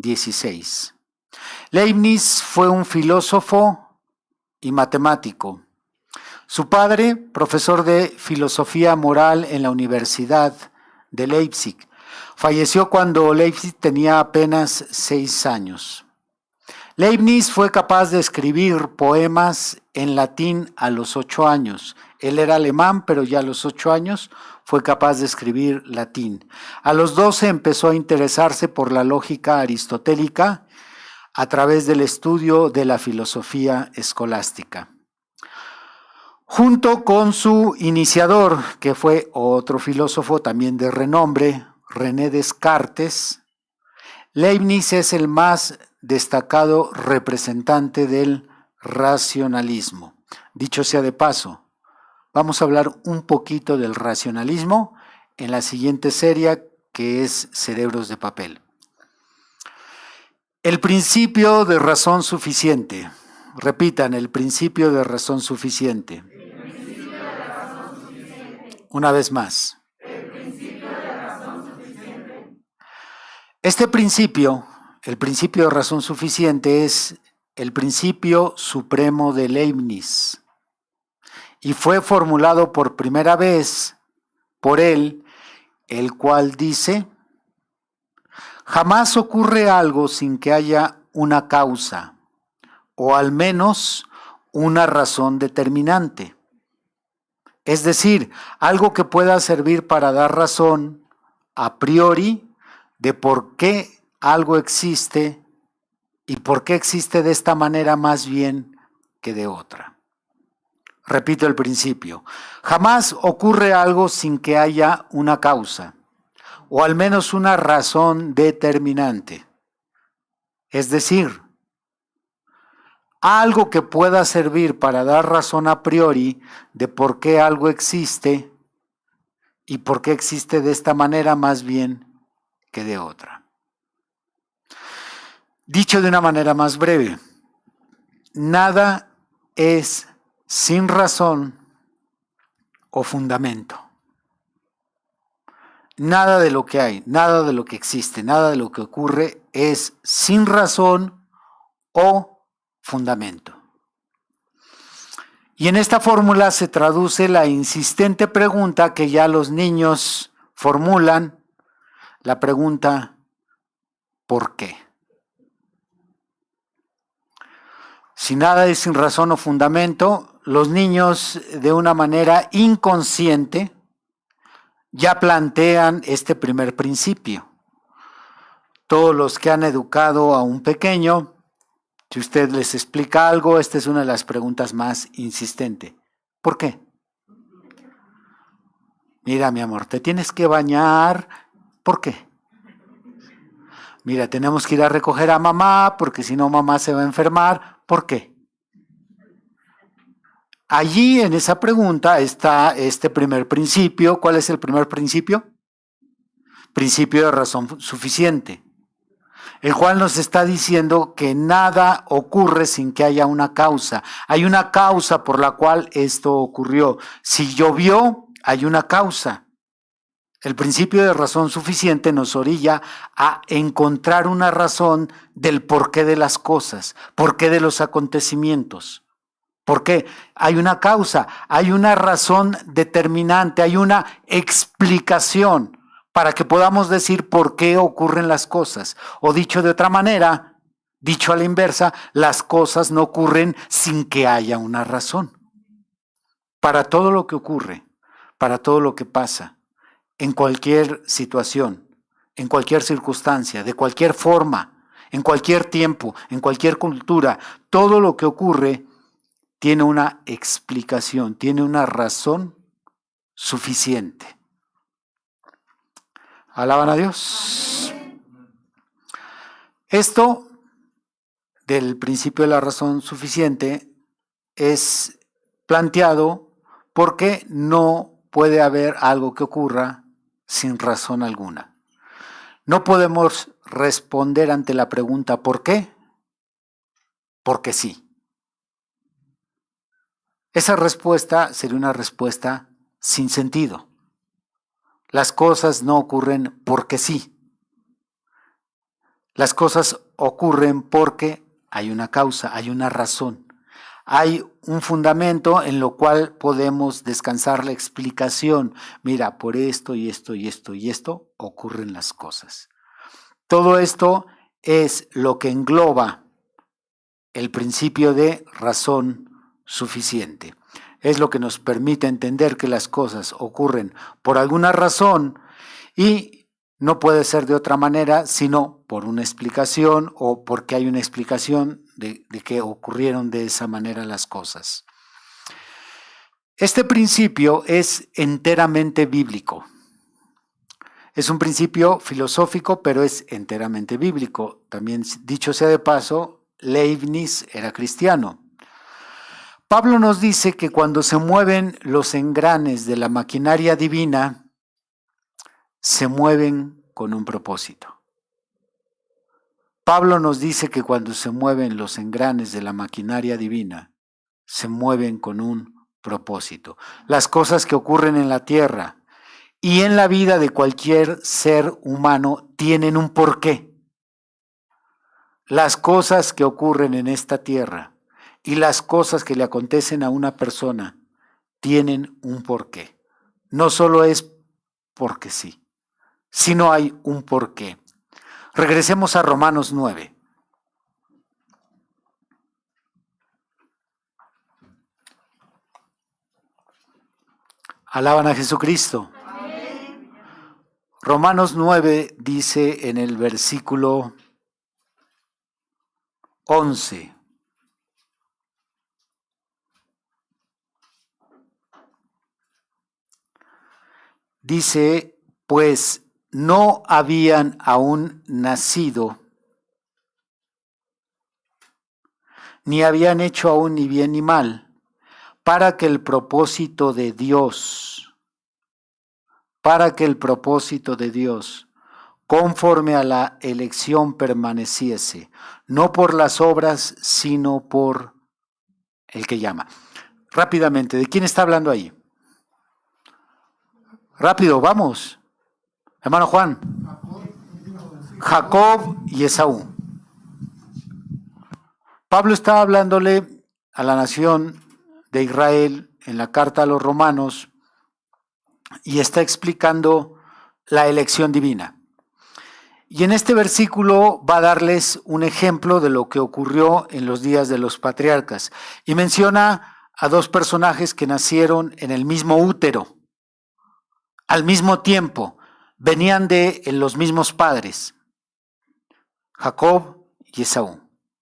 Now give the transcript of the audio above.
XVI. Leibniz fue un filósofo y matemático. Su padre, profesor de filosofía moral en la Universidad de Leipzig, falleció cuando Leibniz tenía apenas 6 años. Leibniz fue capaz de escribir poemas en latín a los 8 años. Él era alemán, pero ya a los 8 años fue capaz de escribir latín. A los 12 empezó a interesarse por la lógica aristotélica a través del estudio de la filosofía escolástica. Junto con su iniciador, que fue otro filósofo también de renombre, René Descartes, Leibniz es el más destacado representante del racionalismo. Dicho sea de paso, vamos a hablar un poquito del racionalismo en la siguiente serie, que es Cerebros de Papel. El principio de razón suficiente. Repitan, el principio de razón suficiente. Una vez más. Este principio, el principio de razón suficiente, es el principio supremo de Leibniz y fue formulado por primera vez por él, el cual dice: jamás ocurre algo sin que haya una causa, o al menos una razón determinante. Es decir, algo que pueda servir para dar razón a priori de por qué algo existe y por qué existe de esta manera más bien que de otra. Repito el principio. Jamás ocurre algo sin que haya una causa, o al menos una razón determinante. Es decir, algo que pueda servir para dar razón a priori de por qué algo existe y por qué existe de esta manera más bien que de otra. Dicho de una manera más breve, nada es sin razón o fundamento. Nada de lo que hay, nada de lo que existe, nada de lo que ocurre es sin razón o fundamento. Y en esta fórmula se traduce la insistente pregunta que ya los niños formulan, la pregunta ¿por qué? Si nada es sin razón o fundamento, los niños de una manera inconsciente ya plantean este primer principio. Todos los que han educado a un pequeño, si usted les explica algo, esta es una de las preguntas más insistentes. ¿Por qué? Mira, mi amor, te tienes que bañar. ¿Por qué? Mira, tenemos que ir a recoger a mamá porque si no mamá se va a enfermar. ¿Por qué? Allí en esa pregunta está este primer principio. ¿Cuál es el primer principio? Principio de razón suficiente, el cual nos está diciendo que nada ocurre sin que haya una causa. Hay una causa por la cual esto ocurrió. Si llovió, hay una causa. El principio de razón suficiente nos orilla a encontrar una razón del porqué de las cosas, porqué de los acontecimientos. ¿Por qué? Hay una causa, hay una razón determinante, hay una explicación para que podamos decir por qué ocurren las cosas. O dicho de otra manera, dicho a la inversa, las cosas no ocurren sin que haya una razón. Para todo lo que ocurre, para todo lo que pasa, en cualquier situación, en cualquier circunstancia, de cualquier forma, en cualquier tiempo, en cualquier cultura, todo lo que ocurre tiene una explicación, tiene una razón suficiente. ¿Alaban a Dios? Esto del principio de la razón suficiente es planteado porque no puede haber algo que ocurra sin razón alguna. No podemos responder ante la pregunta ¿por qué? Porque sí. Esa respuesta sería una respuesta sin sentido. Las cosas no ocurren porque sí. Las cosas ocurren porque hay una causa, hay una razón. Hay un fundamento en lo cual podemos descansar la explicación. Mira, por esto y esto y esto y esto ocurren las cosas. Todo esto es lo que engloba el principio de razón suficiente. Es lo que nos permite entender que las cosas ocurren por alguna razón y no puede ser de otra manera sino por una explicación o porque hay una explicación de que ocurrieron de esa manera las cosas. Este principio es enteramente bíblico. Es un principio filosófico, pero es enteramente bíblico. También, dicho sea de paso, Leibniz era cristiano. Pablo nos dice que cuando se mueven los engranes de la maquinaria divina, se mueven con un propósito. Pablo nos dice que cuando se mueven los engranes de la maquinaria divina, se mueven con un propósito. Las cosas que ocurren en la tierra y en la vida de cualquier ser humano tienen un porqué. Las cosas que ocurren en esta tierra y las cosas que le acontecen a una persona tienen un porqué. No solo es porque sí, sino hay un porqué. Regresemos a Romanos 9. Alaban a Jesucristo. Amén. Romanos 9 dice en el versículo 11. Dice, pues no habían aún nacido, ni habían hecho aún ni bien ni mal, para que el propósito de Dios, conforme a la elección permaneciese, no por las obras, sino por el que llama. Rápidamente, ¿de quién está hablando ahí? Rápido, vamos. Hermano Juan. Jacob y Esaú. Pablo está hablándole a la nación de Israel en la carta a los romanos y está explicando la elección divina. Y en este versículo va a darles un ejemplo de lo que ocurrió en los días de los patriarcas. Y menciona a dos personajes que nacieron en el mismo útero, al mismo tiempo, venían de los mismos padres, Jacob y Esaú.